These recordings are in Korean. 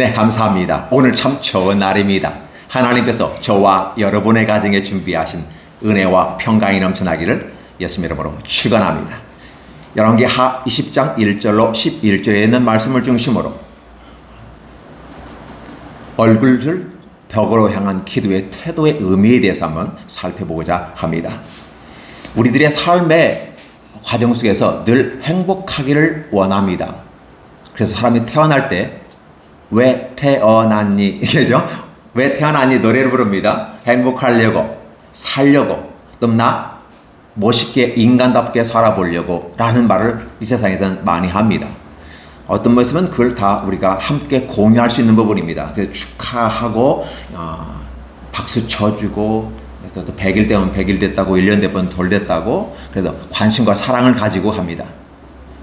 네, 감사합니다. 오늘 참 좋은 날입니다. 하나님께서 저와 여러분의 가정에 준비하신 은혜와 평강이 넘쳐나기를 예수님 이름으로 축원합니다. 열왕기하 20장 1절로 11절에 있는 말씀을 중심으로 얼굴을 벽으로 향한 기도의 태도의 의미에 대해서 한번 살펴보고자 합니다. 우리들의 삶의 과정 속에서 늘 행복하기를 원합니다. 그래서 사람이 태어날 때 왜 태어났니? 이게죠? 왜 태어났니? 노래를 부릅니다. 행복하려고, 살려고, 또 나 멋있게 인간답게 살아보려고 라는 말을 이 세상에서는 많이 합니다. 어떤 모습은 그걸 다 우리가 함께 공유할 수 있는 부분입니다. 그래서 축하하고 박수 쳐주고 또 100일 되면 100일 됐다고 1년 되면 돌 됐다고 그래서 관심과 사랑을 가지고 합니다.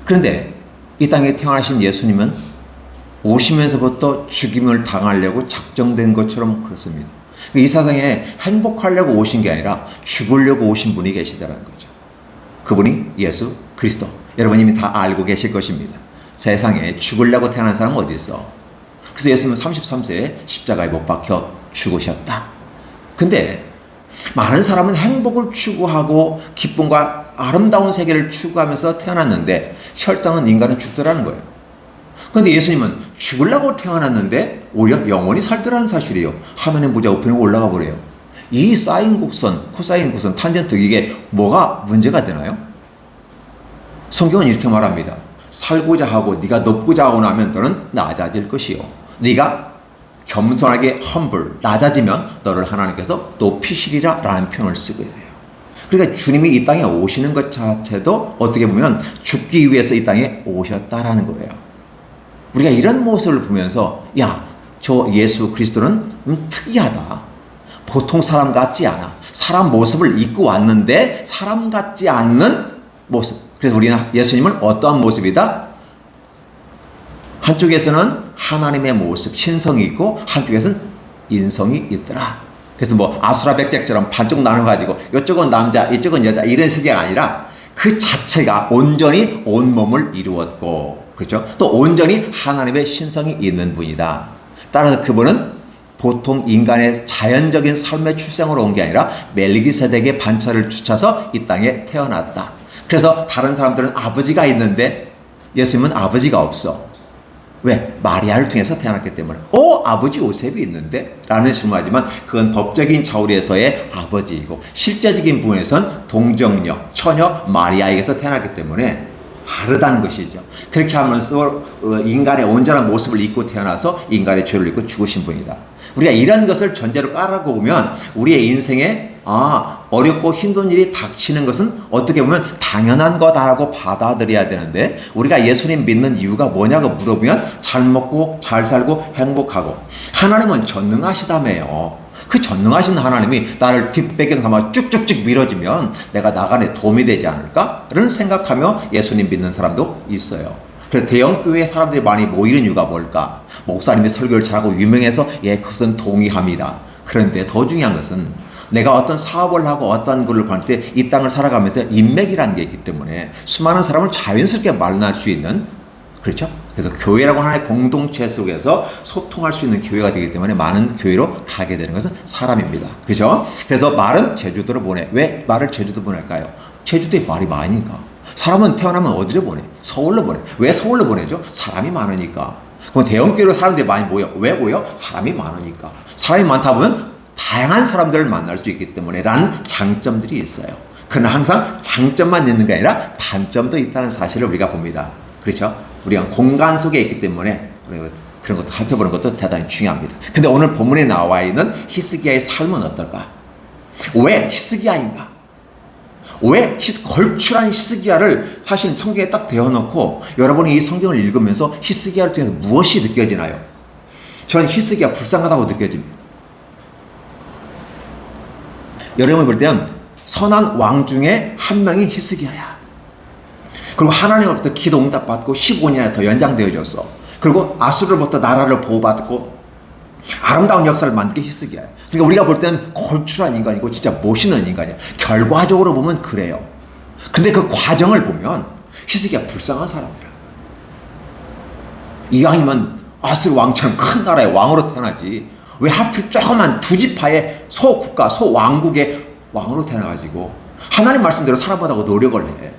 그런데 이 땅에 태어나신 예수님은 오시면서부터 죽임을 당하려고 작정된 것처럼 그렇습니다. 이 세상에 행복하려고 오신 게 아니라 죽으려고 오신 분이 계시다는 거죠. 그분이 예수 그리스도. 여러분 이미 다 알고 계실 것입니다. 세상에 죽으려고 태어난 사람은 어디 있어? 그래서 예수님은 33세에 십자가에 못 박혀 죽으셨다. 근데 많은 사람은 행복을 추구하고 기쁨과 아름다운 세계를 추구하면서 태어났는데 실상은 인간은 죽더라는 거예요. 그런데 예수님은 죽으려고 태어났는데 오히려 영원히 살더라는 사실이에요. 하나님 보좌 우편에 올라가 버려요. 이 사인 곡선, 코사인 곡선, 탄젠트 이게 뭐가 문제가 되나요? 성경은 이렇게 말합니다. 살고자 하고 네가 높고자 하고 나면 너는 낮아질 것이요. 네가 겸손하게 humble, 낮아지면 너를 하나님께서 높이시리라 라는 표현을 쓰게 돼요. 그러니까 주님이 이 땅에 오시는 것 자체도 어떻게 보면 죽기 위해서 이 땅에 오셨다라는 거예요. 우리가 이런 모습을 보면서 야, 저 예수 그리스도는 특이하다. 보통 사람 같지 않아. 사람 모습을 입고 왔는데 사람 같지 않는 모습. 그래서 우리는 예수님은 어떠한 모습이다? 한쪽에서는 하나님의 모습, 신성이 있고 한쪽에서는 인성이 있더라. 그래서 뭐 아수라백작처럼 반쪽 나눠가지고 이쪽은 남자, 이쪽은 여자 이런 식이 아니라 그 자체가 온전히 온몸을 이루었고 그렇죠? 또 온전히 하나님의 신성이 있는 분이다. 따라서 그분은 보통 인간의 자연적인 삶의 출생으로 온 게 아니라 멜기세덱의 반차를 쫓아서 이 땅에 태어났다. 그래서 다른 사람들은 아버지가 있는데 예수님은 아버지가 없어. 왜? 마리아를 통해서 태어났기 때문에. 아버지 요셉이 있는데? 라는 질문하지만 그건 법적인 차원에서의 아버지이고 실제적인 부분에선 동정녀, 처녀 마리아에게서 태어났기 때문에 다르다는 것이죠. 그렇게 하면서 인간의 온전한 모습을 입고 태어나서 인간의 죄를 입고 죽으신 분이다. 우리가 이런 것을 전제로 깔아고 보면 우리의 인생에 어렵고 힘든 일이 닥치는 것은 어떻게 보면 당연한 거다라고 받아들여야 되는데 우리가 예수님 믿는 이유가 뭐냐고 물어보면 잘 먹고 잘 살고 행복하고 하나님은 전능하시다며요. 그 전능하신 하나님이 나를 뒷배경 삼아 쭉쭉쭉 밀어주면 내가 나간에 도움이 되지 않을까? 라는 생각하며 예수님 믿는 사람도 있어요. 그래서 대형교회에 사람들이 많이 모이는 이유가 뭘까? 목사님이 설교를 잘하고 유명해서 그것은 동의합니다. 그런데 더 중요한 것은 내가 어떤 사업을 하고 어떤 것을 할 때 이 땅을 살아가면서 인맥이라는 게 있기 때문에 수많은 사람을 자연스럽게 만날 수 있는 그렇죠? 그래서 교회라고 하나의 공동체 속에서 소통할 수 있는 교회가 되기 때문에 많은 교회로 가게 되는 것은 사람입니다. 그렇죠? 그래서 말은 제주도로 보내. 왜 말을 제주도 보낼까요? 제주도에 말이 많으니까. 사람은 태어나면 어디로 보내? 서울로 보내. 왜 서울로 보내죠? 사람이 많으니까. 그럼 대형교회로 사람들이 많이 모여. 왜 모여? 사람이 많으니까. 사람이 많다 보면 다양한 사람들을 만날 수 있기 때문에 라는 장점들이 있어요. 그러나 항상 장점만 있는 게 아니라 단점도 있다는 사실을 우리가 봅니다. 그렇죠? 우리가 공간 속에 있기 때문에 그런 것도 살펴보는 것도 대단히 중요합니다. 근데 오늘 본문에 나와 있는 히스기야의 삶은 어떨까? 왜 히스기야인가? 왜 걸출한 히스기야를 사실 성경에 딱 대어놓고 여러분이 이 성경을 읽으면서 히스기야를 통해서 무엇이 느껴지나요? 저는 히스기야 불쌍하다고 느껴집니다. 여러분이 볼 때는 선한 왕 중에 한 명이 히스기야야. 그리고 하나님으로부터 기도 응답받고 15년이나 더 연장되어졌어. 그리고 아수르로부터 나라를 보호받고 아름다운 역사를 만든 게 히스기야야. 그러니까 우리가 볼 때는 걸출한 인간이고 진짜 멋있는 인간이야. 결과적으로 보면 그래요. 근데 그 과정을 보면 히스기야 불쌍한 사람이라. 이왕이면 아스르 왕처럼 큰 나라의 왕으로 태어나지. 왜 하필 조그만 두 지파의 소국가, 소왕국의 왕으로 태어나가지고 하나님 말씀대로 살아보자고 노력을 해.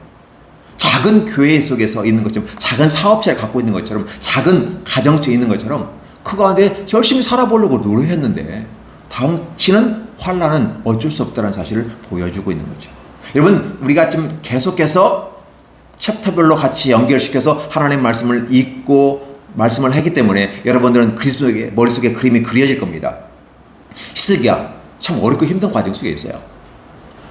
작은 교회 속에서 있는 것처럼, 작은 사업체를 갖고 있는 것처럼, 작은 가정체에 있는 것처럼 그 가운데 열심히 살아보려고 노력했는데 당신은 환난은 어쩔 수 없다는 사실을 보여주고 있는 거죠. 여러분, 우리가 지금 계속해서 챕터별로 같이 연결시켜서 하나님의 말씀을 읽고 말씀을 하기 때문에 여러분들은 그리스도의 머릿속에 그림이 그려질 겁니다. 히스기야 참 어렵고 힘든 과정 속에 있어요.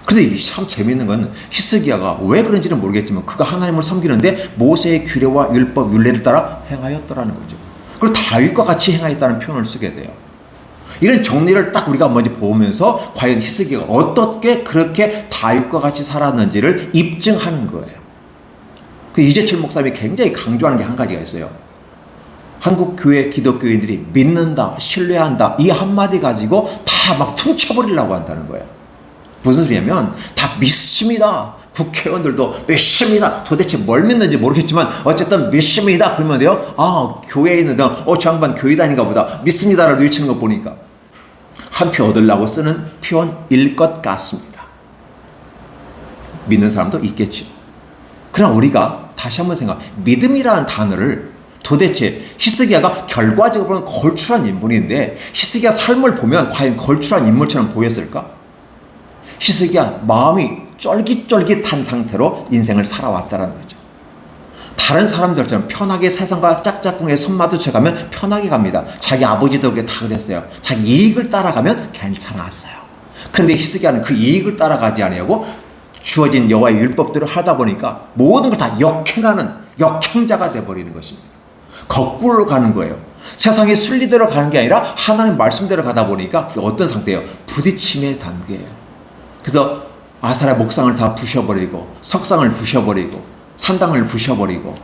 근데 참 재미있는 건 히스기야가 왜 그런지는 모르겠지만 그가 하나님을 섬기는데 모세의 규례와 율법, 율례를 따라 행하였더라는 거죠. 그리고 다윗과 같이 행하였다는 표현을 쓰게 돼요. 이런 정리를 딱 우리가 먼저 보면서 과연 히스기야가 어떻게 그렇게 다윗과 같이 살았는지를 입증하는 거예요. 그 이재철 목사님이 굉장히 강조하는 게 한 가지가 있어요. 한국 교회 기독교인들이 믿는다, 신뢰한다 이 한마디 가지고 다 막 퉁쳐버리려고 한다는 거예요. 무슨 소리냐면 다 믿습니다. 국회의원들도 믿습니다. 도대체 뭘 믿는지 모르겠지만 어쨌든 믿습니다. 그러면 돼요. 아, 교회에 있는 저 양반 교회 다니가 보다 믿습니다를 외치는 거 보니까 한 표 얻으려고 쓰는 표현일 것 같습니다. 믿는 사람도 있겠죠. 그러나 우리가 다시 한번 믿음이라는 단어를 도대체 히스기야가 결과적으로는 걸출한 인물인데 히스기야 삶을 보면 과연 걸출한 인물처럼 보였을까? 히스기야 마음이 쫄깃쫄깃한 상태로 인생을 살아왔다는 거죠. 다른 사람들처럼 편하게 세상과 짝짝꿍에 손 마주쳐가면 편하게 갑니다. 자기 아버지도 그게 다 그랬어요. 자기 이익을 따라가면 괜찮았어요. 그런데 히스기야는 그 이익을 따라가지 아니하고 주어진 여호와의 율법대로 하다 보니까 모든 걸 다 역행하는 역행자가 되어버리는 것입니다. 거꾸로 가는 거예요. 세상의 순리대로 가는 게 아니라 하나님 말씀대로 가다 보니까 그게 어떤 상태예요? 부딪힘의 단계예요. 그래서 아사랴 목상을 다 부셔버리고 석상을 부셔버리고 산당을 부셔버리고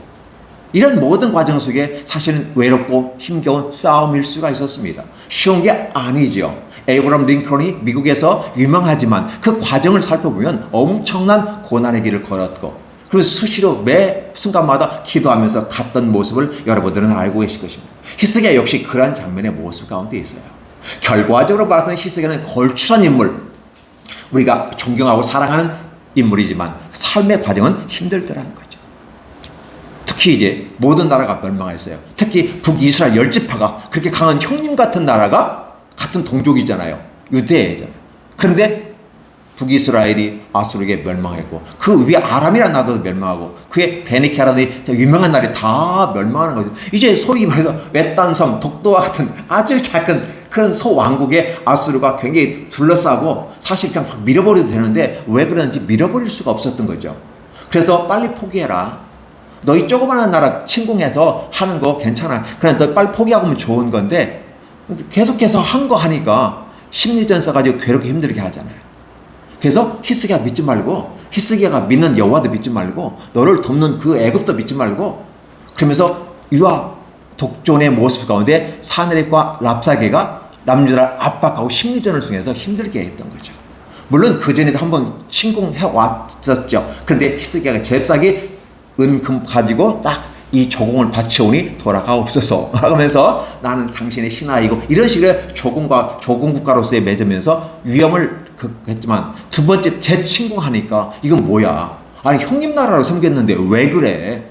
이런 모든 과정 속에 사실은 외롭고 힘겨운 싸움일 수가 있었습니다. 쉬운 게 아니죠. 에이브러함 링컨이 미국에서 유명하지만 그 과정을 살펴보면 엄청난 고난의 길을 걸었고 그리고 수시로 매 순간마다 기도하면서 갔던 모습을 여러분들은 알고 계실 것입니다. 히스기야 역시 그러한 장면의 모습 가운데 있어요. 결과적으로 봐서는 히스기야는 걸출한 인물, 우리가 존경하고 사랑하는 인물이지만 삶의 과정은 힘들더라는 거죠. 특히 이제 모든 나라가 멸망했어요. 특히 북이스라엘 10지파가 그렇게 강한 형님 같은 나라가 같은 동족이잖아요. 유대잖아요. 그런데 북이스라엘이 아수르에게 멸망했고 그 위에 아람이라는 나라도 멸망하고 그의 베니케라는 유명한 나라이 다 멸망하는 거죠. 이제 소위 말해서 외딴섬, 독도와 같은 아주 작은 그런 소왕국에 아수르가 굉장히 둘러싸고 사실 그냥 막 밀어버려도 되는데 왜 그러는지 밀어버릴 수가 없었던 거죠. 그래서 빨리 포기해라. 너희 조그마한 나라 침공해서 하는 거 괜찮아. 그냥 너 빨리 포기하면 좋은 건데 계속해서 한 거 하니까 심리전 써가지고 괴롭게 힘들게 하잖아요. 그래서 히스기야 믿지 말고 히스기야가 믿는 여호와도 믿지 말고 너를 돕는 그 애굽도 믿지 말고 그러면서 유아 독존의 모습 가운데 사내립과 랍사게가 남유다를 압박하고 심리전을 통해서 힘들게 했던 거죠. 물론 그전에도 한번 침공해 왔었죠. 그런데 히스기야가 잽싸게 은금 가지고 딱 이 조공을 바치오니 돌아가옵소서 하면서 나는 당신의 신하이고 이런 식의 조공국가로서의 맺으면서 위험을 했지만 두 번째 재침공하니까 이건 뭐야? 아니 형님 나라로 섬겼는데 왜 그래?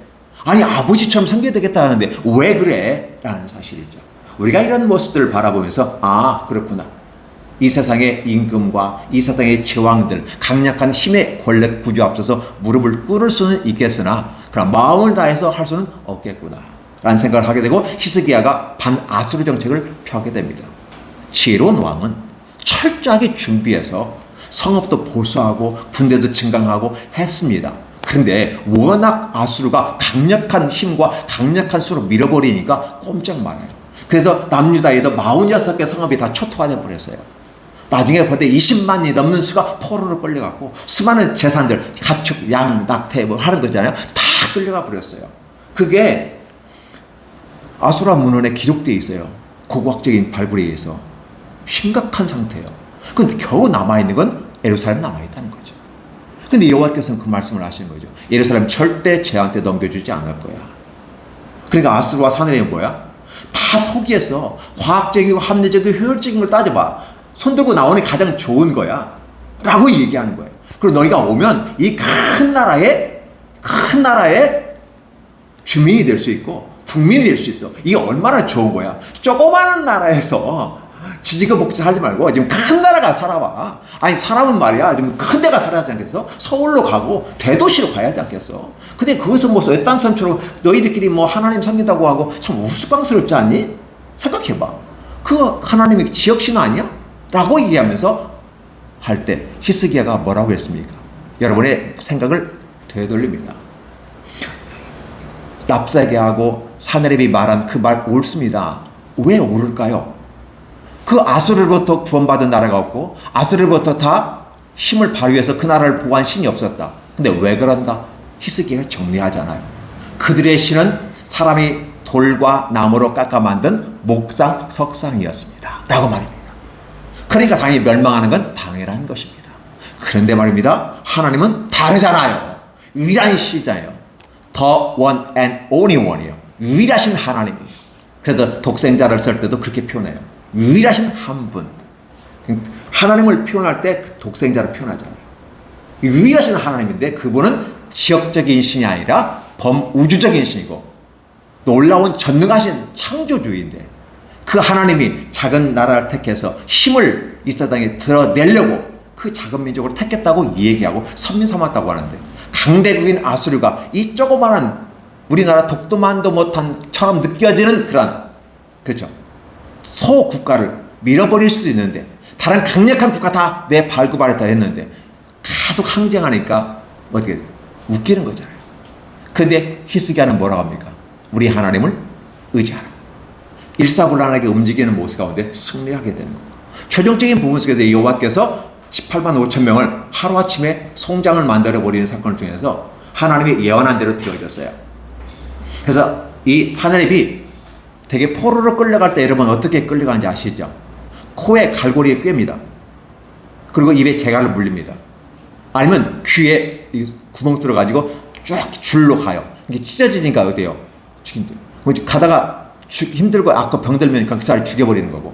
아니 아버지처럼 섬겨야 되겠다 하는데 왜 그래? 라는 사실이죠. 우리가 이런 모습들을 바라보면서 아 그렇구나. 이 세상의 임금과 이 세상의 제왕들 강력한 힘의 권력 구조 앞서서 무릎을 꿇을 수는 있겠으나 그러나 마음을 다해서 할 수는 없겠구나 라는 생각을 하게 되고 히스기야가 반아수르 정책을 펴게 됩니다. 지혜로운 왕은 철저하게 준비해서 성읍도 보수하고 군대도 증강하고 했습니다. 그런데 워낙 아수르가 강력한 힘과 강력한 수로 밀어버리니까 꼼짝 말아요. 그래서 남유다에도 46개 성읍이 다 초토화돼 버렸어요. 나중에 보때 20만이 넘는 수가 포로로 끌려갔고 수많은 재산들 가축, 양, 낙태 뭐 하는 거잖아요. 다 끌려가 버렸어요. 그게 아수라 문헌에 기록되어 있어요. 고고학적인 발굴에 의해서 심각한 상태예요. 그런데 겨우 남아있는 건 예루살렘 남아있다는 거죠. 근데 여호와께서는 그 말씀을 하시는 거죠. 예루살렘 절대 쟤한테 넘겨주지 않을 거야. 그러니까 아수르와 사내립이 뭐야? 다 다 포기했어. 과학적이고 합리적이고 효율적인 걸 따져봐. 손들고 나오는 게 가장 좋은 거야. 라고 얘기하는 거예요. 그리고 너희가 오면 이 큰 나라의 주민이 될 수 있고 국민이 될 수 있어. 이게 얼마나 좋은 거야. 조그마한 나라에서 지지고 볶지하지 말고 지금 큰 나라가 살아봐. 아니 사람은 말이야 좀 큰 데가 살아야 하지 않겠어? 서울로 가고 대도시로 가야 하지 않겠어? 근데 거기서 뭐 외딴 사람처럼 너희들끼리 뭐 하나님 섬긴다고 하고 참 우스꽝스럽지 않니? 생각해봐. 그 하나님의 지역신 아니야? 라고 얘기하면서 할 때 히스기야가 뭐라고 했습니까? 여러분의 생각을 되돌립니다. 랍사게하고 사네립이 말한 그 말 옳습니다. 왜 옳을까요? 그 아수르로부터 구원받은 나라가 없고 아수르로부터 다 힘을 발휘해서 그 나라를 보호한 신이 없었다. 근데 왜 그런가? 히스기야가 정리하잖아요. 그들의 신은 사람이 돌과 나무로 깎아 만든 목상 석상이었습니다. 라고 말입니다. 그러니까 당연히 멸망하는 건 당연한 것입니다. 그런데 말입니다. 하나님은 다르잖아요. 유일한 신이잖아요. The one and only one이에요. 유일하신 하나님이에요. 그래서 독생자를 쓸 때도 그렇게 표현해요. 유일하신 한 분. 하나님을 표현할 때 독생자를 표현하잖아요. 유일하신 하나님인데 그분은 지역적인 신이 아니라 범우주적인 신이고 놀라운 전능하신 창조주인데 그 하나님이 작은 나라를 택해서 힘을 이 세상에 드러내려고 그 작은 민족을 택했다고 얘기하고 선민 삼았다고 하는데 강대국인 아수르가 이 조그마한 우리나라 독도만도 못한 처럼 느껴지는 그런 그렇죠 소국가를 밀어버릴 수도 있는데 다른 강력한 국가 다 내 발굽아래다 했는데 계속 항쟁하니까 어떻게 웃기는 거잖아요. 근데 히스기야는 뭐라고 합니까? 우리 하나님을 의지하라. 일사불란하게 움직이는 모습 가운데 승리하게 되는 거예요. 최종적인 부분 속에서 여호와께서 18만 5천 명을 하루아침에 송장을 만들어버리는 사건을 통해서 하나님이 예언한 대로 되어졌어요. 그래서 이 사내립이 되게 포로로 끌려갈 때 여러분 어떻게 끌려가는지 아시죠? 코에 갈고리에 꿰입니다. 그리고 입에 재갈을 물립니다. 아니면 귀에 구멍 뚫어가지고 쭉 줄로 가요. 이게 찢어지니까 어때요? 가다가 힘들고 아까 병들면 그 사람을 죽여버리는 거고.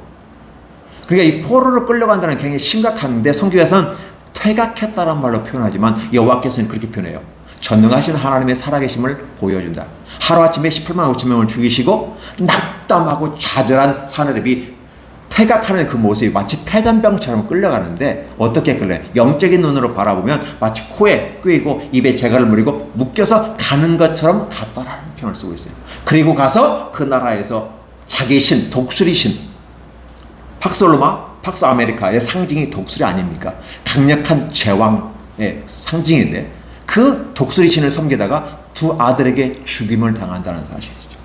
그러니까 이 포로로 끌려간다는 게 굉장히 심각한데 성경에서는 퇴각했다란 말로 표현하지만 여호와께서는 그렇게 표현해요. 전능하신 하나님의 살아계심을 보여준다. 하루아침에 18만 5천 명을 죽이시고 낙담하고 좌절한 사내립이 퇴각하는 그 모습이 마치 폐전병처럼 끌려가는데 어떻게 끌려요? 영적인 눈으로 바라보면 마치 코에 꿰이고 입에 재갈을 물이고 묶여서 가는 것처럼 갔다라는 표현을 쓰고 있어요. 그리고 가서 그 나라에서 자기 신, 독수리 신 팍스 아메리카의 상징이 독수리 아닙니까? 강력한 제왕의 상징인데 그 독수리 신을 섬기다가 두 아들에게 죽임을 당한다는 사실이죠.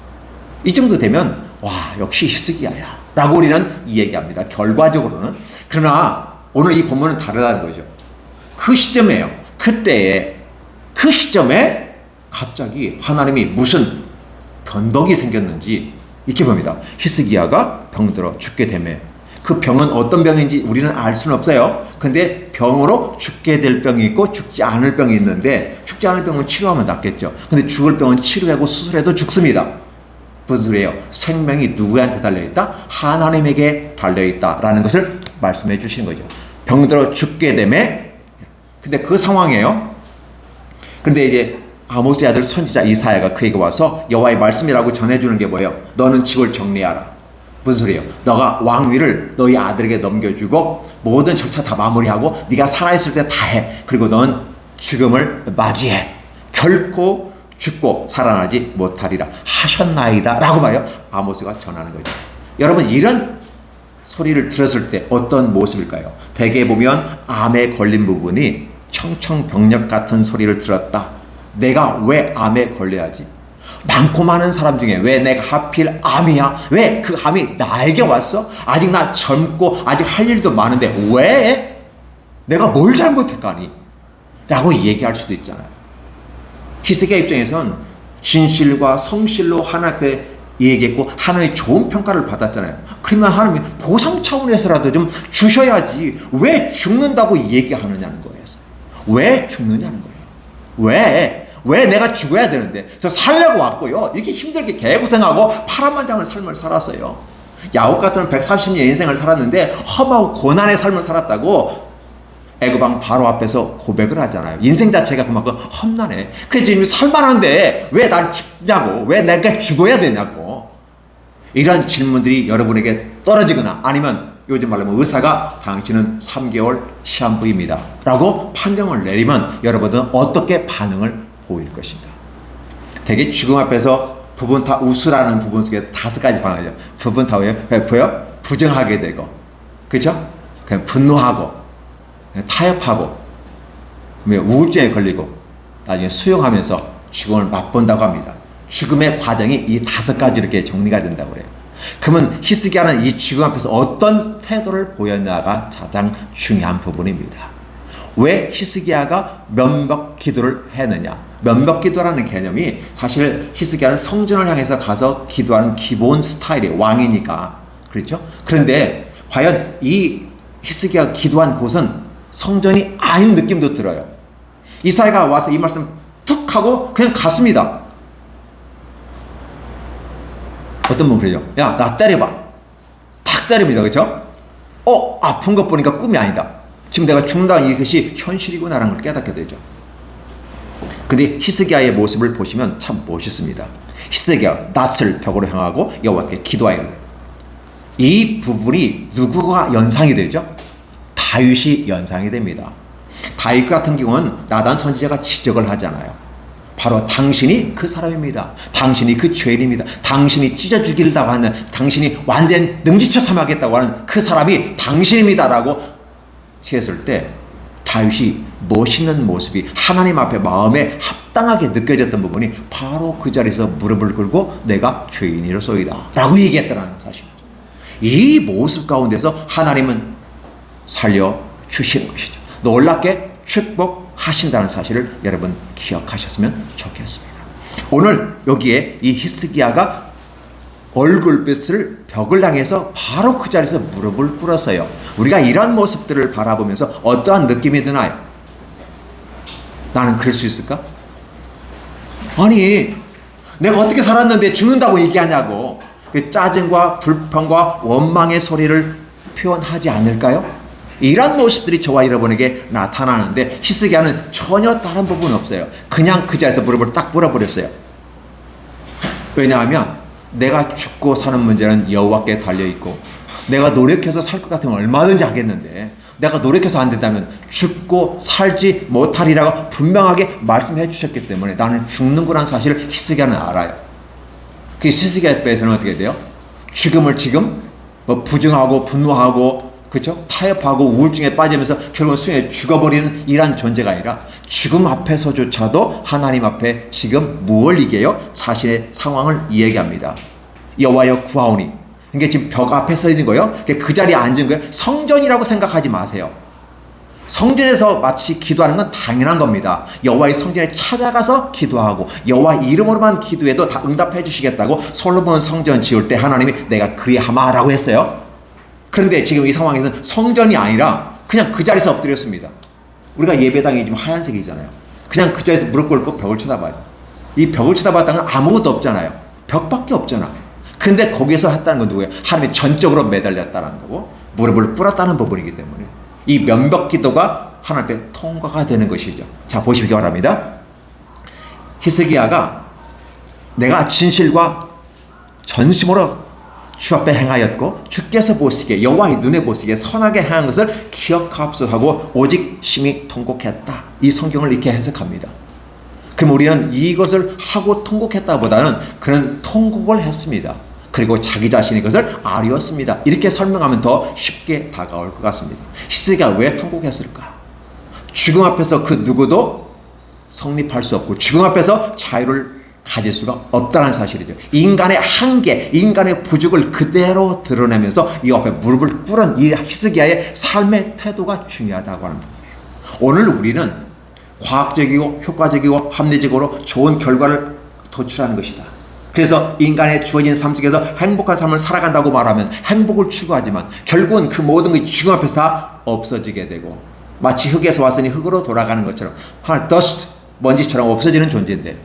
이 정도 되면 와 역시 히스기야야 라고 우리는 얘기합니다. 결과적으로는. 그러나 오늘 이 본문은 다르다는 거죠. 그 시점에요. 그때에 그 시점에 갑자기 하나님이 무슨 변덕이 생겼는지 이렇게 봅니다. 히스기야가 병들어 죽게 되며 그 병은 어떤 병인지 우리는 알 수는 없어요. 근데 병으로 죽게 될 병이 있고 죽지 않을 병이 있는데 죽지 않을 병은 치료하면 낫겠죠. 근데 죽을 병은 치료하고 수술해도 죽습니다. 무슨 소리예요? 생명이 누구한테 달려있다? 하나님에게 달려있다라는 것을 말씀해 주시는 거죠. 병들어 죽게 되매 근데 그 상황이에요. 근데 이제 아모스의 아들 선지자 이사야가 그에게 와서 여호와의 말씀이라고 전해주는 게 뭐예요? 너는 집을 정리하라. 무슨 소리예요? 너가 왕위를 너희 아들에게 넘겨주고 모든 절차 다 마무리하고 네가 살아있을 때 다 해. 그리고 넌 죽음을 맞이해. 결코 죽고 살아나지 못하리라 하셨나이다 라고 봐요. 아모스가 전하는 거죠. 여러분 이런 소리를 들었을 때 어떤 모습일까요? 대개 보면 암에 걸린 부분이 청청병력 같은 소리를 들었다. 내가 왜 암에 걸려야지? 많고 많은 사람 중에 왜 내가 하필 암이야? 왜 그 암이 나에게 왔어? 아직 나 젊고 아직 할 일도 많은데 왜? 내가 뭘 잘못했까니? 라고 얘기할 수도 있잖아요. 히스기야 입장에선 진실과 성실로 하나님 앞에 얘기했고 하나님의 좋은 평가를 받았잖아요. 그러면 하나님이 보상 차원에서라도 좀 주셔야지 왜 죽는다고 얘기하느냐는 거예요. 왜 죽느냐는 거예요. 왜 내가 죽어야 되는데? 저 살려고 왔고요. 이렇게 힘들게 개고생하고 파란만장한 삶을 살았어요. 야곱 같은 130년 인생을 살았는데 험하고 고난의 삶을 살았다고 애굽왕 바로 앞에서 고백을 하잖아요. 인생 자체가 그만큼 험난해. 그래서 지금 살만한데 왜 난 죽냐고, 왜 내가 죽어야 되냐고. 이런 질문들이 여러분에게 떨어지거나 아니면 요즘 말로 하면 의사가 당신은 3개월 시한부입니다 라고 판정을 내리면 여러분은 어떻게 반응을 보일 것인가. 되게 죽음 앞에서 우수라는 부분 속에 5가지 반응이죠. 부분 타워에 보여? 부정하게 되고, 그죠? 그냥 분노하고, 타협하고, 우울증에 걸리고, 나중에 수용하면서 죽음을 맛본다고 합니다. 죽음의 과정이 이 5가지 이렇게 정리가 된다고 그래요. 그러면 히스기야는 이 죽음 앞에서 어떤 태도를 보였냐가 가장 중요한 부분입니다. 왜 히스기야가 면벽 기도를 했느냐? 면벽 기도라는 개념이 사실 히스기야는 성전을 향해서 가서 기도하는 기본 스타일이 왕이니까 그렇죠? 그런데 과연 이 히스기야가 기도한 곳은 성전이 아닌 느낌도 들어요. 이사야가 와서 이 말씀 툭 하고 그냥 갔습니다. 어떤 분 그래요? 야, 나 때려봐. 탁 때립니다. 그렇죠? 아픈 것 보니까 꿈이 아니다. 지금 내가 죽는다는 이것이 현실이구나라는 걸 깨닫게 되죠. 근데 히스기야의 모습을 보시면 참 멋있습니다. 히스기야 낯을 벽으로 향하고 여호와께 기도하여 이르되. 이 부분이 누구가 연상이 되죠? 다윗이 연상이 됩니다. 다윗 같은 경우는 나단 선지자가 지적을 하잖아요. 바로 당신이 그 사람입니다. 당신이 그 죄인입니다. 당신이 찢어 죽이려고 하는, 당신이 완전 능지처참하겠다고 하는 그 사람이 당신입니다라고 했을 때 다윗이 멋있는 모습이 하나님 앞에 마음에 합당하게 느껴졌던 부분이 바로 그 자리에서 무릎을 꿇고 내가 죄인이로소이다 라고 얘기했다는 사실입니다. 이 모습 가운데서 하나님은 살려주시는 것이죠. 놀랍게 축복하신다는 사실을 여러분 기억하셨으면 좋겠습니다. 오늘 여기에 이 히스기야가 얼굴빛을 벽을 향해서 바로 그 자리에서 무릎을 꿇었어요. 우리가 이런 모습들을 바라보면서 어떠한 느낌이 드나요? 나는 그럴 수 있을까? 아니, 내가 어떻게 살았는데 죽는다고 얘기하냐고. 그 짜증과 불평과 원망의 소리를 표현하지 않을까요? 이런 모습들이 저와 여러분에게 나타나는데 히스기야는 전혀 다른 부분은 없어요. 그냥 그 자리에서 무릎을 딱 꿇어버렸어요. 왜냐하면 내가 죽고 사는 문제는 여호와께 달려있고 내가 노력해서 살 것 같으면 얼마든지 하겠는데 내가 노력해서 안 된다면 죽고 살지 못하리라고 분명하게 말씀해 주셨기 때문에 나는 죽는구라는 사실을 히스기야는 알아요. 그 히스기야 입에서는 어떻게 돼요? 죽음을 지금 부정하고 분노하고 그렇죠? 타협하고 우울증에 빠지면서 결국은 수행에 죽어버리는 이러한 존재가 아니라 죽음 앞에서조차도 하나님 앞에 지금 무엇을 이겨요? 자신의 상황을 이야기합니다. 여호와여 구하오니. 그러니까 지금 벽 앞에 서 있는 거예요. 그 자리에 앉은 거예요. 성전이라고 생각하지 마세요. 성전에서 마치 기도하는 건 당연한 겁니다. 여호와의 성전에 찾아가서 기도하고 여호와 이름으로만 기도해도 다 응답해 주시겠다고 솔로몬 성전 지을 때 하나님이 내가 그리하마라고 했어요. 그런데 지금 이 상황에서는 성전이 아니라 그냥 그 자리에서 엎드렸습니다. 우리가 예배당이 지금 하얀색이잖아요. 그냥 그 자리에서 무릎 꿇고 벽을 쳐다봐요. 이 벽을 쳐다봤다는 건 아무것도 없잖아요. 벽밖에 없잖아. 근데 거기서 했다는 건 누구예요? 하나님이 전적으로 매달렸다는 거고 무릎을 꿇었다는 부분이기 때문에 이 면벽 기도가 하나님 앞에 통과가 되는 것이죠. 자, 보시기 바랍니다. 히스기야가 내가 진실과 전심으로 주 앞에 행하였고 주께서 보시기에 여호와의 눈에 보시기에 선하게 행한 것을 기억하옵소서 오직 심히 통곡했다. 이 성경을 이렇게 해석합니다. 그럼 우리는 이것을 하고 통곡했다보다는 그는 통곡을 했습니다. 그리고 자기 자신이 그것을 아뢰었습니다. 이렇게 설명하면 더 쉽게 다가올 것 같습니다. 히스기야가 왜 통곡했을까? 죽음 앞에서 그 누구도 성립할 수 없고 죽음 앞에서 자유를 가질 수가 없다는 사실이죠. 인간의 한계, 인간의 부족을 그대로 드러내면서 이 앞에 무릎을 꿇은 이 히스기야의 삶의 태도가 중요하다고 하는 거예요. 오늘 우리는 과학적이고 효과적이고 합리적으로 좋은 결과를 도출하는 것이다. 그래서 인간의 주어진 삶 속에서 행복한 삶을 살아간다고 말하면 행복을 추구하지만 결국은 그 모든 것이 죽음 앞에서 다 없어지게 되고 마치 흙에서 왔으니 흙으로 돌아가는 것처럼 dust, 먼지처럼 없어지는 존재인데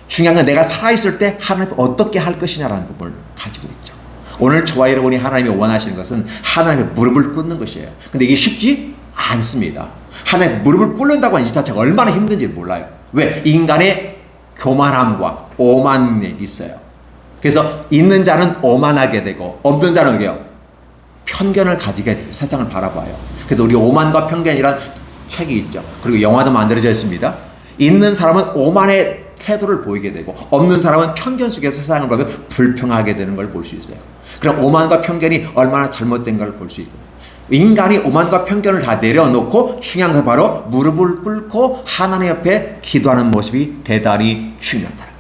중요한 건 내가 살아있을 때 하나님 어떻게 할 것이냐라는 부분을 가지고 있죠. 오늘 저와 여러분이 하나님이 원하시는 것은 하나님의 무릎을 꿇는 것이에요. 근데 이게 쉽지 않습니다. 하나님의 무릎을 꿇는다고 하는 이 자체가 얼마나 힘든지 몰라요. 왜? 인간의 교만함과 오만이 있어요. 그래서 있는 자는 오만하게 되고 없는 자는 어게요? 편견을 가지게 돼요. 세상을 바라봐요. 그래서 우리 오만과 편견이란 책이 있죠. 그리고 영화도 만들어져 있습니다. 있는 사람은 오만의 태도를 보이게 되고 없는 사람은 편견 속에서 세상을 보면 불평하게 되는 걸 볼 수 있어요. 그럼 오만과 편견이 얼마나 잘못된 걸 볼 수 있고 인간이 오만과 편견을 다 내려놓고 중요한 건 바로 무릎을 꿇고 하나님 옆에 기도하는 모습이 대단히 중요하다는 거예요.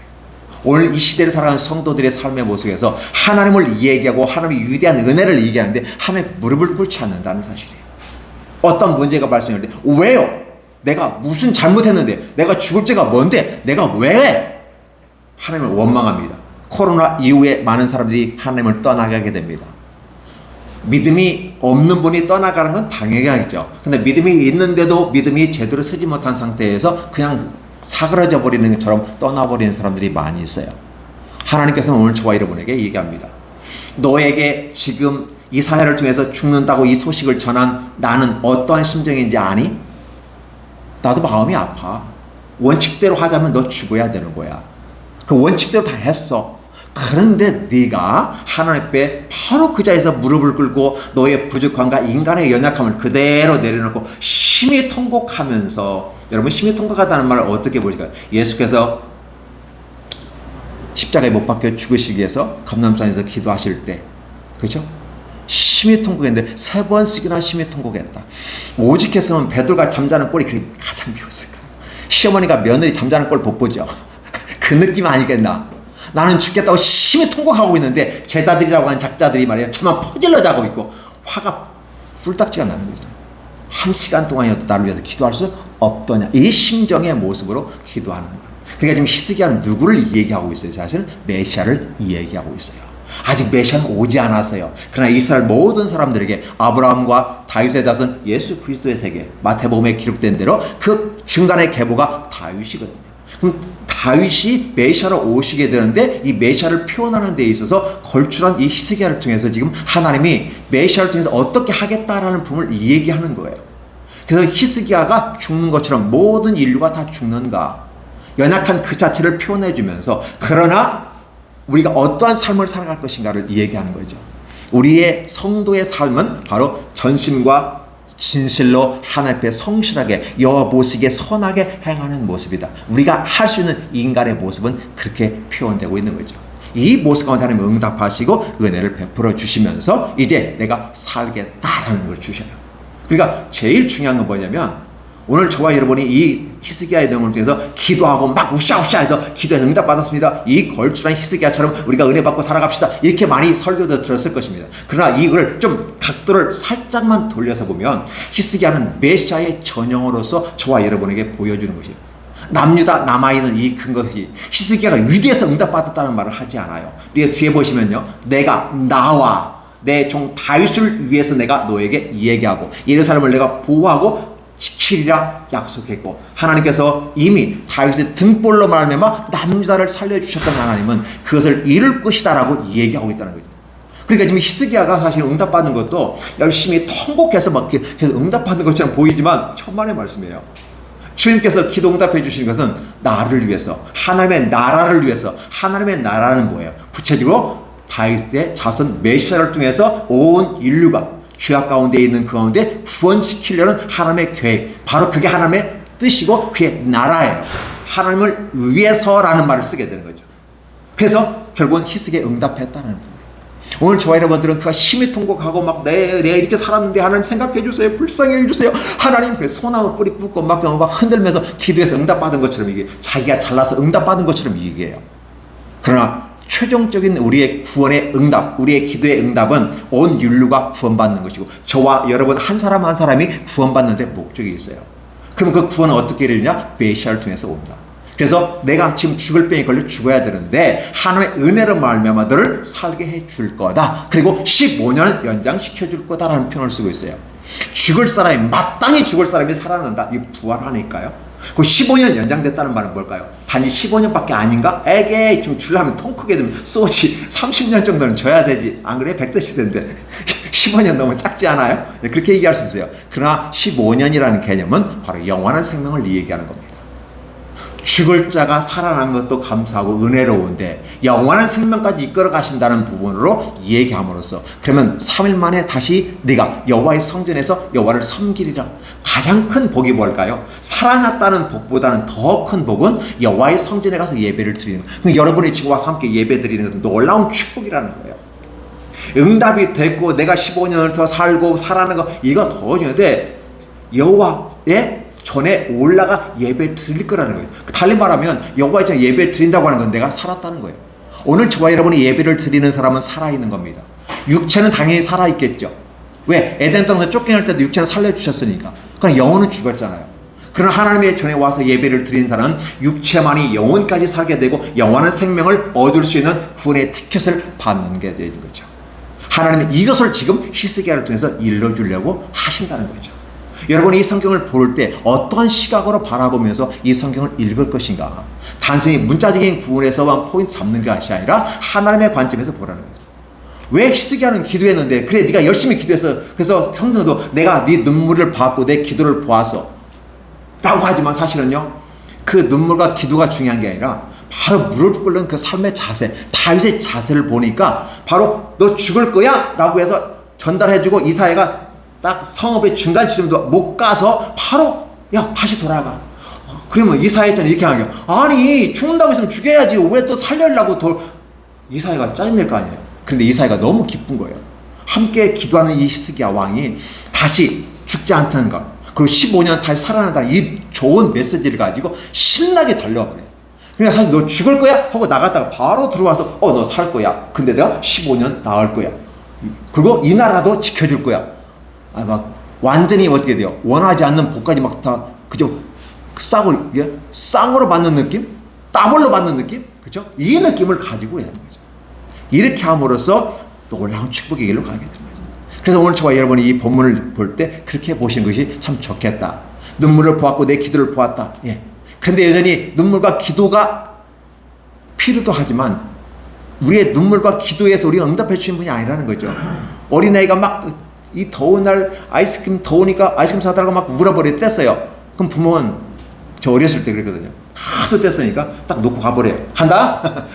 오늘 이 시대를 살아가는 성도들의 삶의 모습에서 하나님을 이야기하고 하나님의 위대한 은혜를 얘기하는데 하나님 무릎을 꿇지 않는다는 사실이에요. 어떤 문제가 발생할 때 왜요? 내가 무슨 잘못했는데 내가 죽을 죄가 뭔데 내가 왜 하나님을 원망합니다. 코로나 이후에 많은 사람들이 하나님을 떠나가게 됩니다. 믿음이 없는 분이 떠나가는 건 당연하겠죠. 근데 믿음이 있는데도 믿음이 제대로 서지 못한 상태에서 그냥 사그러져 버리는 것처럼 떠나버리는 사람들이 많이 있어요. 하나님께서는 오늘 저와 여러분에게 얘기합니다. 너에게 지금 이 사회를 통해서 죽는다고 이 소식을 전한 나는 어떠한 심정인지 아니? 나도 마음이 아파. 원칙대로 하자면 너 죽어야 되는 거야. 그 원칙대로 다 했어. 그런데 네가 하나님 앞에 바로 그 자리에서 무릎을 꿇고 너의 부족함과 인간의 연약함을 그대로 내려놓고 심히 통곡하면서, 여러분 심히 통곡하다는 말을 어떻게 보실까요? 예수께서 십자가에 못 박혀 죽으시기 위해서 감람산에서 기도하실 때, 그렇죠? 심히 통곡했는데 3번씩이나 심히 통곡했다. 오직했으면 베드로가 잠자는 꼴이 그게 가장 미웠을까? 시어머니가 며느리 잠자는 꼴 못 보죠. 그 느낌 아니겠나? 나는 죽겠다고 심히 통곡하고 있는데 제자들이라고 하는 작자들이 말이야 차마 퍼질러 자고 있고 화가 불딱지가 나는 거죠. 1시간 동안이라도 나를 위해서 기도할 수 없더냐, 이 심정의 모습으로 기도하는 거예요. 그러니까 지금 히스기야는 누구를 얘기하고 있어요? 사실은 메시아를 얘기하고 있어요. 아직 메시아는 오지 않았어요. 그러나 이스라엘 모든 사람들에게 아브라함과 다윗의 자손 예수 그리스도의 세계, 마태복음에 기록된 대로 그 중간의 계보가 다윗이거든요. 그럼 다윗이 메시아로 오시게 되는데 이 메시아를 표현하는 데 있어서 걸출한 이 히스기야를 통해서 지금 하나님이 메시아를 통해서 어떻게 하겠다라는 부분을 얘기하는 거예요. 그래서 히스기야가 죽는 것처럼 모든 인류가 다 죽는가, 연약한 그 자체를 표현해 주면서 그러나 우리가 어떠한 삶을 살아갈 것인가를 얘기하는 거죠. 우리의 성도의 삶은 바로 전심과 진실로 하나님 앞에 성실하게 여호와 보시기에 선하게 행하는 모습이다. 우리가 할 수 있는 인간의 모습은 그렇게 표현되고 있는 거죠. 이 모습 가운데 하나님 응답하시고 은혜를 베풀어 주시면서 이제 내가 살겠다라는 걸 주셔요. 그러니까 제일 중요한 건 뭐냐면 오늘 저와 여러분이 이 히스기야의 내용을 통해서 기도하고 막 우샤우샤 해서 기도에 응답받았습니다. 이 걸출한 히스기야처럼 우리가 은혜 받고 살아갑시다. 이렇게 많이 설교도 들었을 것입니다. 그러나 이걸 좀 각도를 살짝만 돌려서 보면 히스기야는 메시아의 전형으로서 저와 여러분에게 보여주는 것이에요. 남유다 남아있는 이 근것이 히스기야가 위대해서 응답받았다는 말을 하지 않아요. 우리가 뒤에 보시면요, 내가 나와 내 종 다윗을 위해서 내가 너에게 얘기하고 예루살렘을 내가 보호하고 지키리라 약속했고, 하나님께서 이미 다윗의 등볼로 말미암아 남유다를 살려주셨던 하나님은 그것을 이룰 것이다라고 얘기하고 있다는 거죠. 그러니까 지금 히스기야가 사실 응답받는 것도 열심히 통곡해서 막 계속 응답받는 것처럼 보이지만 천만의 말씀이에요. 주님께서 기도 응답해 주시는 것은 나를 위해서, 하나님의 나라를 위해서. 하나님의 나라는 뭐예요? 구체적으로 다윗의 자손 메시아를 통해서 온 인류가 죄악 가운데 있는 그 가운데 구원시키려는 하나님의 계획, 바로 그게 하나님의 뜻이고 그게 나라예요. 하나님을 위해서라는 말을 쓰게 되는 거죠. 그래서 결국은 히스기야에 응답했다는 거예요. 오늘 저와 여러분들은 그가 심히 통곡하고 막 내가 이렇게 살았는데 하나님 생각해 주세요, 불쌍히 해주세요 하나님, 그 소나무 뿌리 붓고 막 흔들면서 기도해서 응답받은 것처럼, 이게 자기가 잘나서 응답받은 것처럼 얘기해요. 그러나 최종적인 우리의 구원의 응답, 우리의 기도의 응답은 온 인류가 구원받는 것이고 저와 여러분 한 사람 한 사람이 구원받는 데 목적이 있어요. 그럼 그 구원은 어떻게 이루냐? 메시아를 통해서 옵니다. 그래서 내가 지금 죽을 병에 걸려 죽어야 되는데 하나님의 은혜로 말미암아 너를 살게 해줄 거다. 그리고 15년을 연장시켜 줄 거다라는 표현을 쓰고 있어요. 죽을 사람이, 마땅히 죽을 사람이 살아난다. 이게 부활하니까요. 그 15년 연장됐다는 말은 뭘까요? 단지 15년밖에 아닌가? 에게 좀 주려면 통 크게 좀 쏘지. 30년 정도는 줘야 되지. 안 그래? 100세 시대인데 15년 너무 작지 않아요? 네, 그렇게 얘기할 수 있어요. 그러나 15년이라는 개념은 바로 영원한 생명을 얘기하는 겁니다. 죽을 자가 살아난 것도 감사하고 은혜로운데 영원한 생명까지 이끌어 가신다는 부분으로 얘기함으로써, 그러면 3일 만에 다시 네가 여호와의 성전에서 여호와를 섬기리라. 가장 큰 복이 뭘까요? 살아났다는 복보다는 더 큰 복은 여호와의 성전에 가서 예배를 드리는 것. 그러니까 여러분이 지금 와서 함께 예배 드리는 것은 놀라운 축복이라는 거예요. 응답이 됐고 내가 15년을 더 살고 살아나는 거, 이거 더 중요한데 여호와의 전에 올라가 예배 드릴 거라는 거예요. 달리 말하면 여호와의 전에 예배 드린다고 하는 건 내가 살았다는 거예요. 오늘 저와 여러분이 예배를 드리는 사람은 살아있는 겁니다. 육체는 당연히 살아있겠죠. 왜? 에덴 땅에서 쫓겨날 때도 육체는 살려주셨으니까. 그러나 영혼은 죽었잖아요. 그러나 하나님의 전에 와서 예배를 드린 사람은 육체만이 영혼까지 살게 되고 영원한 생명을 얻을 수 있는 구원의 티켓을 받는 게 되는 거죠. 하나님은 이것을 지금 히스기야를 통해서 일러주려고 하신다는 거죠. 여러분이 이 성경을 볼 때 어떠한 시각으로 바라보면서 이 성경을 읽을 것인가? 단순히 문자적인 부분에서만 포인트 잡는 것이 아니라 하나님의 관점에서 보라는 거죠. 왜 히스기야는 기도했는데, 그래 네가 열심히 기도해서, 그래서 성경도 내가 네 눈물을 봤고 내 기도를 보아서 라고 하지만 사실은요, 그 눈물과 기도가 중요한 게 아니라 바로 무릎 꿇는 그 삶의 자세, 다윗의 자세를 보니까 바로 너 죽을 거야 라고 해서 전달해주고 이사야가 딱 성읍의 중간 지점도 못 가서 바로 야 다시 돌아가. 그러면 이사야는 이렇게 하는 거야. 아니 죽는다고 했으면 죽여야지 왜 또 살려려고 이사야가 짜증낼 거 아니에요. 근데 이사야가 너무 기쁜 거예요. 함께 기도하는 이 히스기야 왕이 다시 죽지 않다는 것, 그리고 15년 다시 살아난다, 이 좋은 메시지를 가지고 신나게 달려와 버려요. 그러니까 사실 너 죽을 거야? 하고 나갔다가 바로 들어와서 너 살 거야. 근데 내가 15년 나을 거야. 그리고 이 나라도 지켜줄 거야. 막 완전히 어떻게 돼요? 원하지 않는 복까지 막 다 그죠? 쌍으로 받는 느낌? 더블로 받는 느낌? 그죠? 이 느낌을 가지고 해야 하는 거죠. 이렇게 함으로써 놀라운 축복의 길로 가게 되는 거죠. 그래서 오늘 저와 여러분이 이 본문을 볼 때 그렇게 보시는 것이 참 좋겠다. 눈물을 보았고 내 기도를 보았다. 예. 그런데 여전히 눈물과 기도가 필요도 하지만 우리의 눈물과 기도에서 우리가 응답해 주신 분이 아니라는 거죠. 어린아이가 막 이 더운 날 아이스크림 더우니까 아이스크림 사달라고 막 울어버려 뗐어요. 그럼 부모는, 저 어렸을 때 그랬거든요. 하도 뗐으니까 딱 놓고 가버려요. 간다?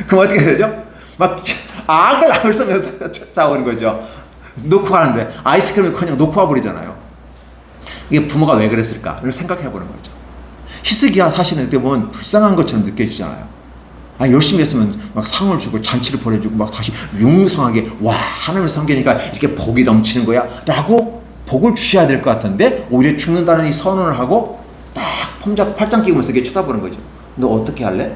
그럼 어떻게 되죠? 막 악을 쓰면서 쫓아오는 거죠. 놓고 가는데 아이스크림을 그냥 놓고 와버리잖아요. 이게 부모가 왜 그랬을까? 이걸 생각해보는 거죠. 히스기야 사실은 그때 보면 불쌍한 것처럼 느껴지잖아요. 열심히 했으면 막 상을 주고 잔치를 벌여주고 막 다시 융성하게 와 하나님을 섬기니까 이렇게 복이 넘치는 거야 라고 복을 주셔야 될 것 같은데 오히려 죽는다는 이 선언을 하고 딱 팔짱 끼고면서 이렇게 쳐다보는 거죠. 너 어떻게 할래?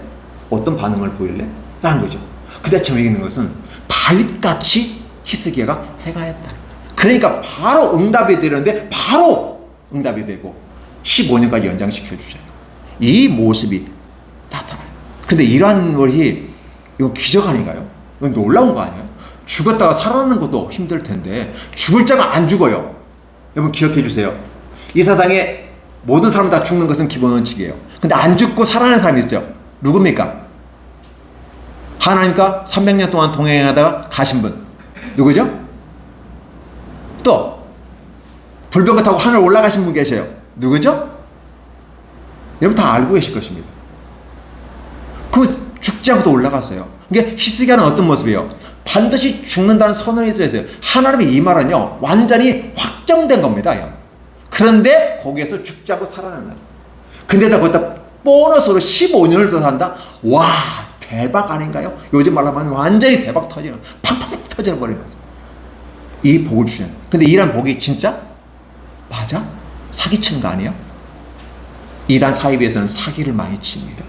어떤 반응을 보일래? 라는 거죠. 그대처럼 얘기하는 것은 다윗같이 히스기야가 행하였다. 그러니까 바로 응답이 되는데 바로 응답이 되고 15년까지 연장시켜 주셔요. 이 모습이 나타나요. 근데 이러한 것이 이거 기적 아닌가요? 이건 놀라운 거 아니에요? 죽었다가 살아나는 것도 힘들 텐데 죽을 자가 안 죽어요. 여러분 기억해 주세요. 이 세상에 모든 사람 다 죽는 것은 기본 원칙이에요. 근데 안 죽고 살아나는 사람이 있죠. 누굽니까? 하나님과 300년 동안 동행하다가 가신 분. 누구죠? 또 불병거 타고 하늘 올라가신 분 계세요. 누구죠? 여러분 다 알고 계실 것입니다. 그 죽지 않고도 올라갔어요. 이게 히스기야는 어떤 모습이에요? 반드시 죽는다는 선언이 들어있어요. 하나님의 이 말은요 완전히 확정된 겁니다. 그런데 거기에서 죽지 않고 살아난다. 근데다 거기다 보너스로 15년을 더 산다? 와 대박 아닌가요? 요즘 말로 하면 완전히 대박 터지는, 팡팡 터져버리는 거죠. 이 복을 주시는. 근데 이런 복이 진짜? 맞아? 사기치는 거 아니에요? 이단 사이비에서는 사기를 많이 칩니다.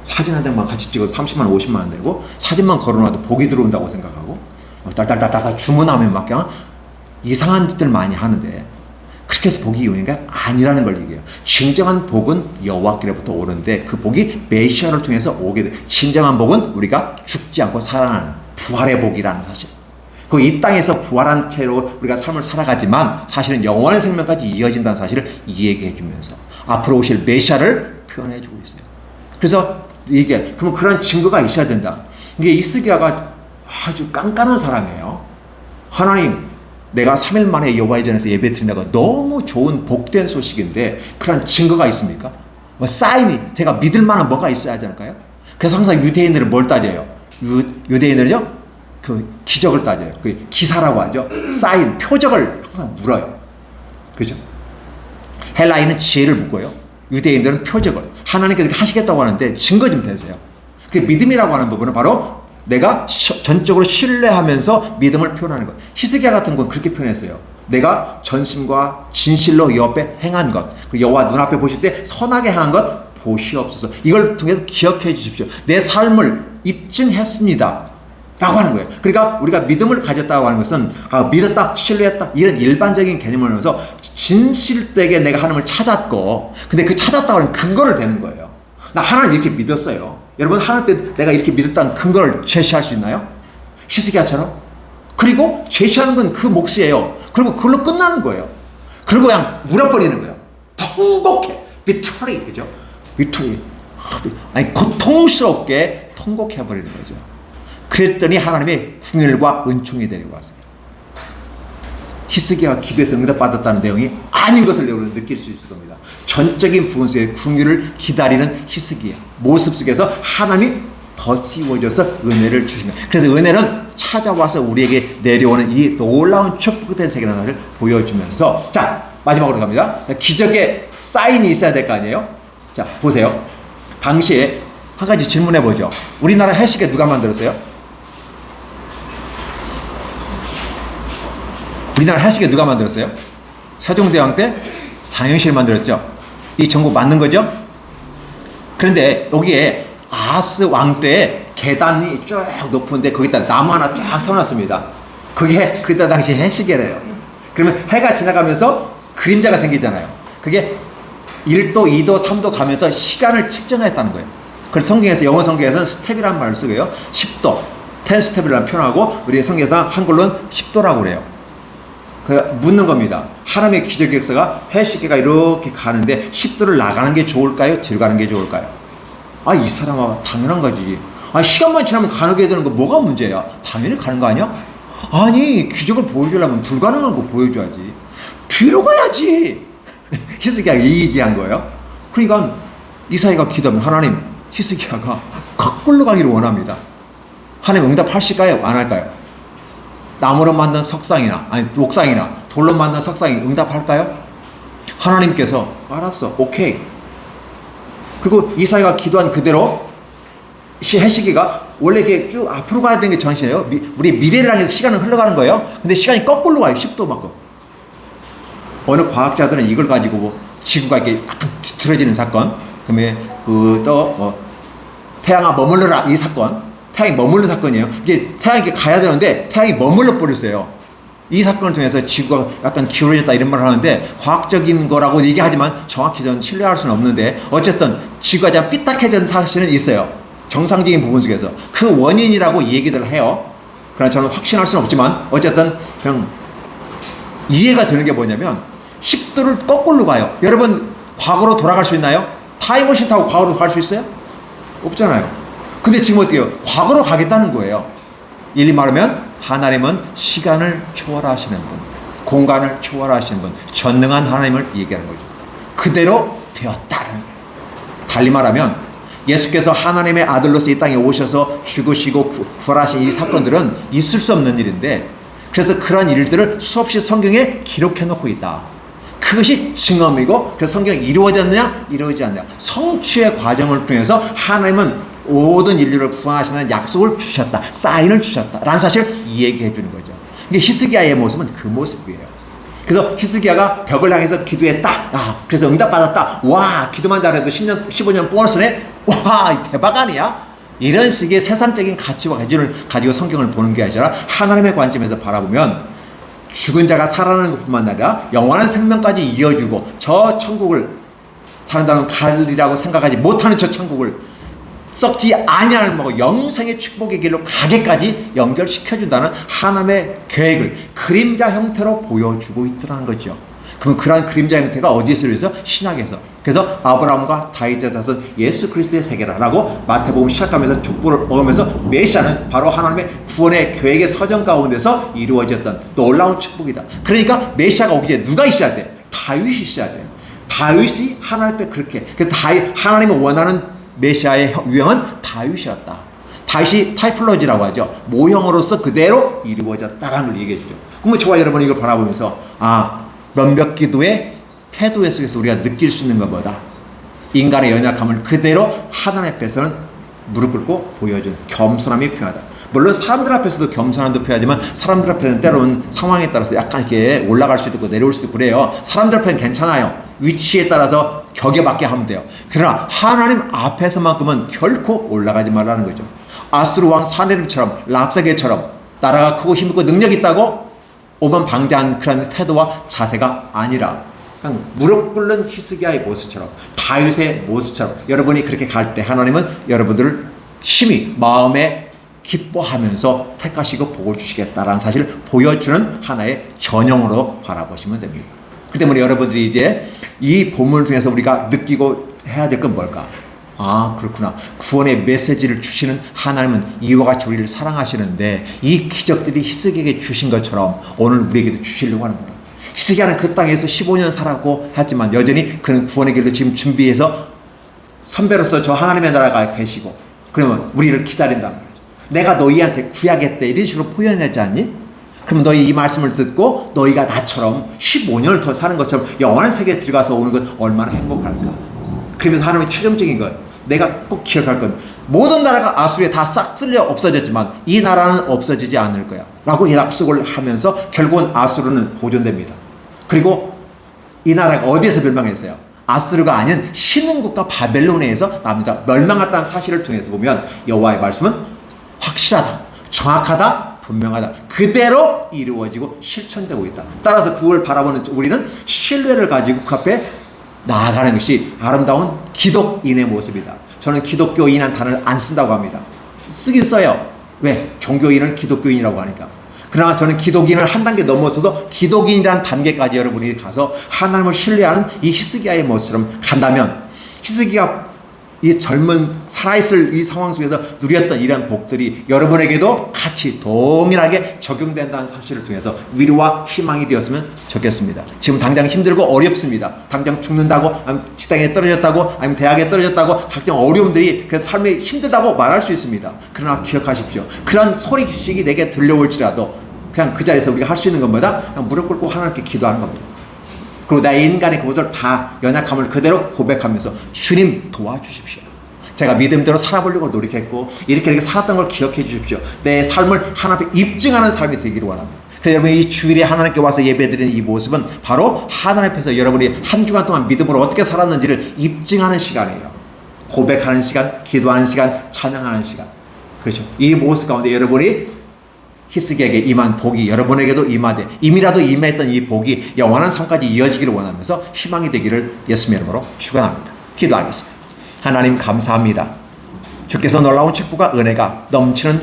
사진 한 장만 같이 찍어도 30만 원, 50만 원 내고 사진만 걸어놔도 복이 들어온다고 생각하고 딸딸딸딸 주문하면 막 그냥 이상한 짓들 많이 하는데 그렇게 해서 복이 오는 게 아니라는 걸 얘기해요. 진정한 복은 여호와께로부터 오는데 그 복이 메시아를 통해서 오게 돼. 진정한 복은 우리가 죽지 않고 살아나는 부활의 복이라는 사실. 그 이 땅에서 부활한 채로 우리가 삶을 살아가지만 사실은 영원한 생명까지 이어진다는 사실을 얘기해 주면서 앞으로 오실 메시아를 표현해 주고 있어요. 그래서 이게 그러면 그런 증거가 있어야 된다. 이게 히스기야가 아주 깐깐한 사람이에요. 하나님, 내가 3일 만에 여호와의 전에서 예배 드린다고 너무 좋은 복된 소식인데 그런 증거가 있습니까? 뭐 사인이 제가 믿을 만한 뭐가 있어야 하지 않을까요? 그래서 항상 유대인들은 뭘 따져요? 유대인들은요 그 기적을 따져요. 그 기사라고 하죠. 사인, 표적을 항상 물어요. 그죠? 헬라인은 지혜를 묻고요. 유대인들은 표적을. 하나님께서 하시겠다고 하는데 증거 좀 대세요. 그 믿음이라고 하는 부분은 바로 내가 전적으로 신뢰하면서 믿음을 표현하는 것. 히스기야 같은 건 그렇게 표현했어요. 내가 전심과 진실로 여호와 앞에 행한 것, 그 여호와 눈앞에 보실 때 선하게 행한 것 보시옵소서. 이걸 통해서 기억해 주십시오. 내 삶을 입증했습니다 라고 하는 거예요. 그러니까 우리가 믿음을 가졌다고 하는 것은 믿었다, 신뢰했다 이런 일반적인 개념을 하면서 진실되게 내가 하나님을 찾았고, 근데 그 찾았다고 하는 근거를 대는 거예요. 나 하나님 이렇게 믿었어요. 여러분 하나님 내가 이렇게 믿었다는 근거를 제시할 수 있나요? 히스기야처럼? 그리고 제시하는 건 그 몫이에요. 그리고 그걸로 끝나는 거예요. 그리고 그냥 울어버리는 거예요. 통곡해. 비터리, 그죠? 비터리. 아니 고통스럽게 통곡해버리는 거죠. 그랬더니 하나님의 궁율과 은총이 데리고 왔어요. 히스기야가 기도해서 응답받았다는 내용이 아닌 것을 여러분 느낄 수 있을 겁니다. 전적인 부분 속에 궁율을 기다리는 히스기야 모습 속에서 하나님이 더 씌워져서 은혜를 주신 거예요. 그래서 은혜는 찾아와서 우리에게 내려오는 이 놀라운 축복된 세계라는 것을 보여주면서, 자 마지막으로 갑니다. 기적의 사인이 있어야 될 거 아니에요. 자 보세요. 당시에 한 가지 질문해 보죠. 우리나라 해시계 누가 만들었어요? 우리나라 해시계 누가 만들었어요? 세종대왕 때 장영실이 만들었죠. 이 정보 맞는 거죠? 그런데 여기에 아하스 왕 때 계단이 쭉 높은데 거기다 나무 하나 쫙 세워놨습니다. 그게 그때 당시 해시계래요. 그러면 해가 지나가면서 그림자가 생기잖아요. 그게 1도, 2도, 3도 가면서 시간을 측정했다는 거예요. 그래서 성경에서, 영어 성경에서는 스텝이라는 말을 쓰고요. 10도, 10스텝이라는 표현하고 우리 성경에서 한글로는 10도라고 그래요. 그 묻는 겁니다. 하나님의 기적의 역사가 해시계가 이렇게 가는데 10도를 나가는 게 좋을까요? 뒤로 가는 게 좋을까요? 아, 이 사람아, 당연한 거지. 아, 시간만 지나면 가게 되는 거 뭐가 문제야? 당연히 가는 거 아니야? 아니, 기적을 보여주려면 불가능한 거 보여줘야지. 뒤로 가야지. 히스기야가 이 얘기한 거예요. 그러니까 이사야가 기도하면 하나님, 히스기야가 거꾸로 가기를 원합니다. 하나님 응답하실까요? 안 할까요? 나무로 만든 석상이나 아니 옥상이나 돌로 만든 석상이 응답할까요? 하나님께서 알았어, 오케이. 그리고 이사야가 기도한 그대로 해시계가 원래 이게 쭉 앞으로 가야 되는 게 전시예요. 우리 미래를 향해서 시간은 흘러가는 거예요. 근데 시간이 거꾸로 가요. 10도만큼. 어느 과학자들은 이걸 가지고 지구가 이렇게 약간 뒤틀어지는 사건, 그다음에 태양아 머물러라 이 사건, 태양이 머물는 사건이에요. 이게 태양이 가야 되는데 태양이 머물러 버렸어요. 이 사건을 통해서 지구가 약간 기울어졌다 이런 말을 하는데 과학적인 거라고 얘기하지만 정확히 저는 신뢰할 수는 없는데 어쨌든 지구가 좀 삐딱해진 사실은 있어요. 정상적인 부분 속에서 그 원인이라고 얘기들 해요. 그러나 저는 확신할 수는 없지만 어쨌든 그냥 이해가 되는 게 뭐냐면 10도를 거꾸로 가요. 여러분 과거로 돌아갈 수 있나요? 타임머신 타고 과거로 갈 수 있어요? 없잖아요. 근데 지금 어때요? 과거로 가겠다는 거예요. 일리 말하면 하나님은 시간을 초월하시는 분, 공간을 초월하시는 분, 전능한 하나님을 얘기하는 거죠. 그대로 되었다는 거예요. 달리 말하면 예수께서 하나님의 아들로서 이 땅에 오셔서 죽으시고 부활하신 이 사건들은 있을 수 없는 일인데 그래서 그러한 일들을 수없이 성경에 기록해 놓고 있다. 그것이 증언이고 그래서 성경이 이루어졌느냐 이루어지지 않느냐 성취의 과정을 통해서 하나님은 모든 인류를 구원하시는 약속을 주셨다. 사인을 주셨다. 라는 사실을 얘기해 주는 거죠. 이게 히스기야의 모습은 그 모습이에요. 그래서 히스기야가 벽을 향해서 기도했다. 그래서 응답받았다. 와, 기도만 잘해도 10년, 15년 보너스네? 와, 대박 아니야? 이런 식의 세상적인 가치와 기준을 가지고 성경을 보는 게 아니라 하나님의 관점에서 바라보면 죽은 자가 살아나는 것뿐만 아니라 영원한 생명까지 이어주고 저 천국을 다른 다른 가리라고 생각하지 못하는 저 천국을 썩지 아니할 먹고 영생의 축복의 길로 가게까지 연결시켜준다는 하나님의 계획을 그림자 형태로 보여주고 있더라는 거죠. 그럼 그러한 그림자 형태가 어디에서 이루어져? 신학에서. 그래서 아브라함과 다윗의 자손 예수 그리스도의 세계라라고 마태복음 시작하면서 족보를 얻으면서 메시아는 바로 하나님의 구원의 계획의 서정 가운데서 이루어졌던 놀라운 축복이다. 그러니까 메시아가 오기 전에 누가 있어야 돼? 다윗이 있어야 돼. 다윗이 하나님 앞에 그렇게 하나님이 원하는 메시아의 유형은 다윗이었다. 다윗이 타이플로지라고 하죠. 모형으로서 그대로 이루어졌다라는 걸 얘기해 주죠. 그러면 저와 여러분이 이걸 바라보면서 몇몇 기도의 태도에 속에서 우리가 느낄 수 있는 것보다 인간의 연약함을 그대로 하나님 앞에서는 무릎 꿇고 보여준 겸손함이 필요하다. 물론 사람들 앞에서도 겸손함도 필요하지만 사람들 앞에서는 때로는 상황에 따라서 약간 이렇게 올라갈 수도 있고 내려올 수도 있고 그래요. 사람들 앞에는 괜찮아요. 위치에 따라서 격에 맞게 하면 돼요. 그러나 하나님 앞에서만큼은 결코 올라가지 말라는 거죠. 아수르 왕 사네립처럼 랍사게처럼 나라가 크고 힘있고 능력이 있다고 오만 방자한 그런 태도와 자세가 아니라 그냥 무릎 꿇는 히스기야의 모습처럼 다윗의 모습처럼 여러분이 그렇게 갈 때 하나님은 여러분들을 심히 마음에 기뻐하면서 택하시고 복을 주시겠다라는 사실을 보여주는 하나의 전형으로 바라보시면 됩니다. 그 때문에 여러분들이 이제 이 본문을 통해서 우리가 느끼고 해야 될 건 뭘까? 그렇구나. 구원의 메시지를 주시는 하나님은 이와 같이 우리를 사랑하시는데 이 기적들이 히스기야에게 주신 것처럼 오늘 우리에게도 주시려고 하는 거다. 히스기야는 그 땅에서 15년 살았고 하지만 여전히 그는 구원의 길로 지금 준비해서 선배로서 저 하나님의 나라가 계시고 그러면 우리를 기다린다는 거죠. 내가 너희한테 구약했대 이런 식으로 표현하지 않니? 그럼 너희 이 말씀을 듣고 너희가 나처럼 15년을 더 사는 것처럼 영원한 세계에 들어가서 오는 건 얼마나 행복할까. 그러면서 하나님의 최종적인 것, 내가 꼭 기억할 건 모든 나라가 아수르에 다 싹 쓸려 없어졌지만 이 나라는 없어지지 않을 거야 라고 약속을 하면서 결국은 아수르는 보존됩니다. 그리고 이 나라가 어디에서 멸망했어요? 아수르가 아닌 신흥국가 바벨론에서 납니다. 멸망했다는 사실을 통해서 보면 여호와의 말씀은 확실하다, 정확하다, 분명하다. 그대로 이루어지고 실천되고 있다. 따라서 그걸 바라보는 우리는 신뢰를 가지고 그 앞에 나아가는 것이 아름다운 기독인의 모습이다. 저는 기독교인이라는 단어를 안 쓴다고 합니다. 쓰긴 써요. 왜? 종교인은 기독교인이라고 하니까. 그러나 저는 기독인을 한 단계 넘어서도 기독인이라는 단계까지 여러분이 가서 하나님을 신뢰하는 이 히스기야의 모습처럼 간다면 히스기야 이 젊은 살아있을 이 상황 속에서 누렸던 이런 복들이 여러분에게도 같이 동일하게 적용된다는 사실을 통해서 위로와 희망이 되었으면 좋겠습니다. 지금 당장 힘들고 어렵습니다. 당장 죽는다고, 아니면 직장에 떨어졌다고, 아니면 대학에 떨어졌다고 각종 어려움들이 그래서 삶이 힘들다고 말할 수 있습니다. 그러나 기억하십시오. 그런 소리식이 내게 들려올지라도 그냥 그 자리에서 우리가 할 수 있는 것보다 그냥 무릎 꿇고 하나님께 기도하는 겁니다. 그리고 나의 인간의 그것을 다 연약함을 그대로 고백하면서 주님 도와주십시오. 제가 믿음대로 살아보려고 노력했고 이렇게 살았던 걸 기억해 주십시오. 내 삶을 하나님 앞에 입증하는 삶이 되기를 원합니다. 그래서 여러분 이 주일에 하나님께 와서 예배드리는 이 모습은 바로 하나님 앞에서 여러분이 한 주간 동안 믿음으로 어떻게 살았는지를 입증하는 시간이에요. 고백하는 시간, 기도하는 시간, 찬양하는 시간. 그렇죠. 이 모습 가운데 여러분이 히스기야에게 임한 복이 여러분에게도 임하되 이미라도 임했던 이 복이 영원한 삶까지 이어지기를 원하면서 희망이 되기를 예수님의 이름으로 축원합니다. 기도하겠습니다. 하나님 감사합니다. 주께서 놀라운 축복과 은혜가 넘치는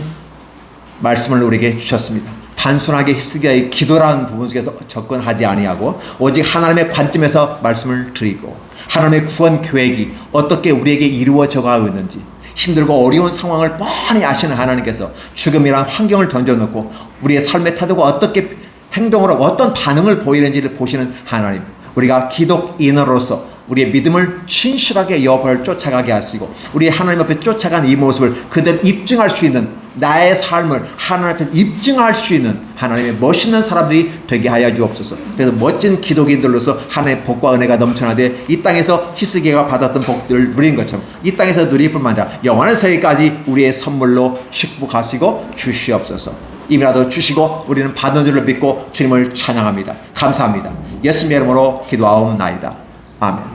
말씀을 우리에게 주셨습니다. 단순하게 히스기야의 기도라는 부분 속에서 접근하지 아니하고 오직 하나님의 관점에서 말씀을 드리고 하나님의 구원 계획이 어떻게 우리에게 이루어져 가고 있는지 힘들고 어려운 상황을 뻔히 아시는 하나님께서 죽음이란 환경을 던져놓고 우리의 삶의 태도가 어떻게 행동으로 어떤 반응을 보이는지를 보시는 하나님, 우리가 기독인으로서 우리의 믿음을 신실하게 여호와를 쫓아가게 하시고 우리 하나님 앞에 쫓아간 이 모습을 그대로 입증할 수 있는 나의 삶을 하나님 앞에 입증할 수 있는 하나님의 멋있는 사람들이 되게 하여 주옵소서. 그래서 멋진 기독인들로서 하나님의 복과 은혜가 넘쳐나되 이 땅에서 히스기야가 받았던 복들을 누린 것처럼 이 땅에서 누릴 뿐만 아니라 영원한 세계까지 우리의 선물로 축복하시고 주시옵소서. 이미라도 주시고 우리는 받은 줄을 믿고 주님을 찬양합니다. 감사합니다. 예수님의 이름으로 기도하옵나이다. 아멘.